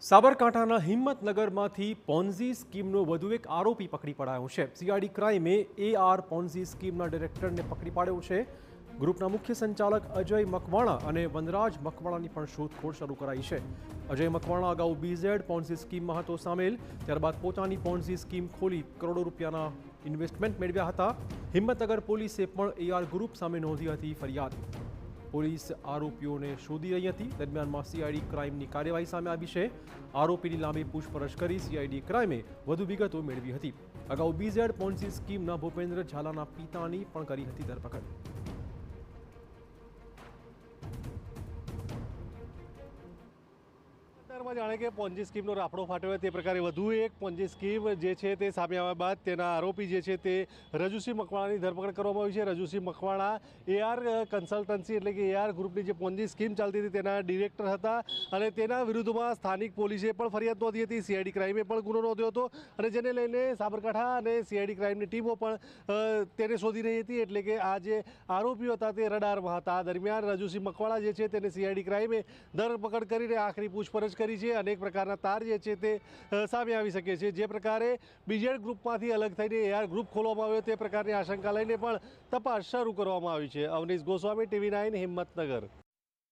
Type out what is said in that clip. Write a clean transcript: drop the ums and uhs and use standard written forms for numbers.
સાબરકાંઠાના હિંમતનગરમાંથી પોન્ઝી સ્કીમનો વધુ એક આરોપી પકડી પડાયો છે। સીઆઈડી ક્રાઇમે એઆર પોન્ઝી સ્કીમના ડિરેક્ટરને પકડી પાડ્યો છે। ગ્રુપના મુખ્ય સંચાલક અજય મકવાણા અને વનરાજ મકવાણાની પણ શોધખોળ શરૂ કરાઈ છે। અજય મકવાણા અગાઉ બીઝેડ પોન્ઝી સ્કીમમાં હતો સામેલ, ત્યારબાદ પોતાની પોન્ઝી સ્કીમ ખોલી કરોડો રૂપિયાના ઇન્વેસ્ટમેન્ટ મેળવ્યા હતા। હિંમતનગર પોલીસે પણ એઆર ગ્રુપ સામે નોંધી હતી ફરિયાદ। પોલીસ આરોપીઓને શોધી રહી હતી। દરમિયાનમાં સીઆઈડી ક્રાઇમની કાર્યવાહી સામે આવી છે। આરોપીની લાંબી પૂછપરછ કરી સીઆઈડી ક્રાઇમે વધુ વિગતો મેળવી હતી। અગાઉ બીઝેડ પોન્ઝી સ્કીમના ભૂપેન્દ્ર ઝાલાના પિતાની પણ કરી હતી ધરપકડ। જાણે કે પોન્જી સ્કીમનો રાફડો ફાટ્યો તે પ્રકારે વધુ એક પોન્જી સ્કીમ જે છે તે સામે આવ્યા બાદ તેના આરોપી જે છે તે રજુસિંહ મકવાણાની ધરપકડ કરવામાં આવી છે। રજુસિંહ મકવાણા એઆર કન્સલ્ટન્સી એટલે કે એઆર ગ્રુપની જે પોન્જી સ્કીમ ચાલતી હતી તેના ડિરેક્ટર હતા અને તેના વિરુદ્ધમાં સ્થાનિક પોલીસે પણ ફરિયાદ નોંધી હતી। સીઆઈડી ક્રાઇમે પણ ગુનો નોંધ્યો હતો અને જેને લઈને સાબરકાંઠા અને સીઆઈડી ક્રાઇમની ટીમો પણ તેને શોધી રહી હતી। એટલે કે આ જે આરોપીઓ હતા તે રડારમાં હતા। દરમિયાન રજુસિંહ મકવાણા જે છે તેને સીઆઈડી ક્રાઇમે ધરપકડ કરીને આખરી પૂછપરછ કરી છે। અનેક પ્રકારના તાર જે છે તે સામે આવી શકે છે। જે પ્રકારે બીજેડ ગ્રુપમાંથી અલગ થઈને એઆર ગ્રુપ ખોલવામાં આવ્યો તે પ્રકારની આશંકા લઈને પણ તપાસ શરૂ કરવામાં આવી છે। અવનીશ ગોસ્વામી, TV9 હિંમતનગર।